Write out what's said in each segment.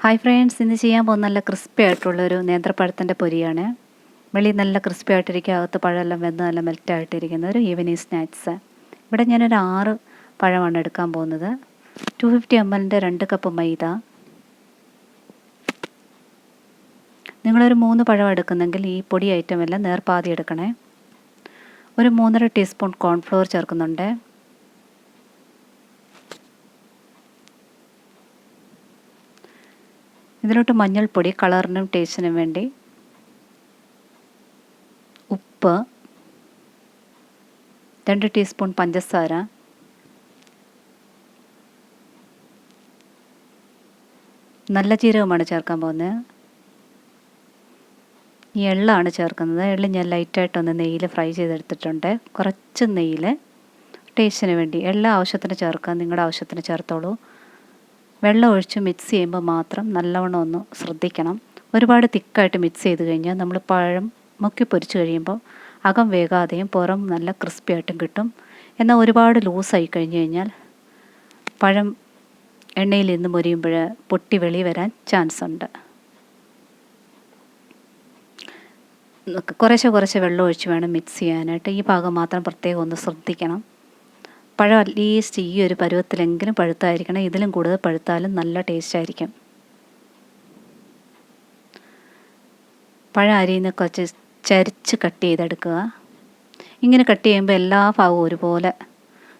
Hi friends, ഇന്ന് ചെയ്യാൻ പോകുന്ന നല്ല ക്രിസ്പി ആയിട്ടുള്ളൊരു നേന്ത്രപ്പഴത്തിൻ്റെ പൊരിയാണ്. വെളിയിൽ നല്ല ക്രിസ്പി ആയിട്ടിരിക്കുക, അകത്ത് പഴമെല്ലാം വെന്ത് നല്ല മെൽറ്റായിട്ടിരിക്കുന്ന ഒരു ഈവനിങ് സ്നാക്സ്. ഇവിടെ ഞാനൊരു 6 പഴമാണ് എടുക്കാൻ പോകുന്നത്. 250 ml 2 കപ്പ് മൈദ. നിങ്ങളൊരു 3 പഴം എടുക്കുന്നെങ്കിൽ ഈ പൊടി ഐറ്റം എല്ലാം നേർപ്പാതി എടുക്കണേ. ഒരു 3.5 ടീസ്പൂൺ കോൺഫ്ലോർ ചേർക്കുന്നുണ്ട്. ഇതിലോട്ട് മഞ്ഞൾപ്പൊടി കളറിനും ടേസ്റ്റിനും വേണ്ടി, ഉപ്പ്, 2 ടീസ്പൂൺ പഞ്ചസാര, നല്ല ജീരകമാണ് ചേർക്കാൻ പോകുന്നത്. ഈ എള്ളാണ് ചേർക്കുന്നത്. എള്ള് ഞാൻ ലൈറ്റായിട്ടൊന്ന് നെയ്യിൽ ഫ്രൈ ചെയ്തെടുത്തിട്ടുണ്ട്. കുറച്ച് നെയ്യിൽ ടേസ്റ്റിന് വേണ്ടി. എള്ള ആവശ്യത്തിന് ചേർക്കുക, നിങ്ങളുടെ ആവശ്യത്തിന് ചേർത്തോളൂ. വെള്ളം ഒഴിച്ച് മിക്സ് ചെയ്യുമ്പോൾ മാത്രം നല്ലവണ്ണം ഒന്ന് ശ്രദ്ധിക്കണം. ഒരുപാട് തിക്കായിട്ട് മിക്സ് ചെയ്ത് കഴിഞ്ഞാൽ നമ്മൾ പഴം മുക്കി പൊരിച്ച് കഴിയുമ്പോൾ അകം വേകാതെയും പുറം നല്ല ക്രിസ്പി ആയിട്ടും കിട്ടും. എന്നാൽ ഒരുപാട് ലൂസായി കഴിഞ്ഞ് കഴിഞ്ഞാൽ പഴം എണ്ണയിൽ നിന്ന് മൊരിയുമ്പോൾ പൊട്ടി വെളി വരാൻ ചാൻസ് ഉണ്ട്. കുറേശ്ശെ വെള്ളം ഒഴിച്ച് വേണം മിക്സ് ചെയ്യാനായിട്ട്. ഈ ഭാഗം മാത്രം പ്രത്യേകം ഒന്ന് ശ്രദ്ധിക്കണം. പഴം അറ്റ്ലീസ്റ്റ് ഈ ഒരു പരുവത്തിലെങ്കിലും പഴുത്തായിരിക്കണം. ഇതിലും കൂടുതൽ പഴുത്താലും നല്ല ടേസ്റ്റ് ആയിരിക്കും. പഴം അരിയുന്ന കുറച്ച് ചരിച്ച് കട്ട് ചെയ്തെടുക്കുക. ഇങ്ങനെ കട്ട് ചെയ്യുമ്പോൾ എല്ലാ ഭാഗവും ഒരുപോലെ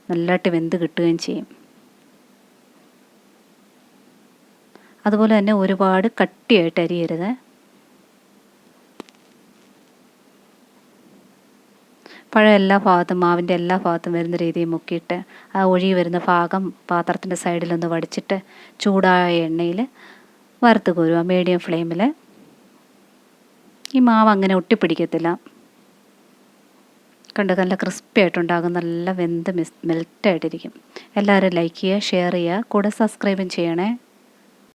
നല്ലതായിട്ട് വെന്ത് കിട്ടുകയും ചെയ്യും. അതുപോലെ തന്നെ ഒരുപാട് കട്ടിയായിട്ട് അരിയരുത്. പഴം എല്ലാ ഭാഗത്തും, മാവിൻ്റെ എല്ലാ ഭാഗത്തും വരുന്ന രീതിയിൽ മുക്കിയിട്ട് ആ ഒഴുകി വരുന്ന ഭാഗം പാത്രത്തിൻ്റെ സൈഡിലൊന്ന് വടിച്ചിട്ട് ചൂടായ എണ്ണയിൽ വറുത്ത് കോരുക മീഡിയം ഫ്ലെയിമിൽ. ഈ മാവ് അങ്ങനെ ഒട്ടിപ്പിടിക്കത്തില്ല. കണ്ട് നല്ല ക്രിസ്പി ആയിട്ടുണ്ടാകും, നല്ല വെന്ത് മെൽറ്റായിട്ടിരിക്കും. എല്ലാവരും ലൈക്ക് ചെയ്യുക, ഷെയർ ചെയ്യുക, കൂടെ സബ്സ്ക്രൈബും ചെയ്യണേ.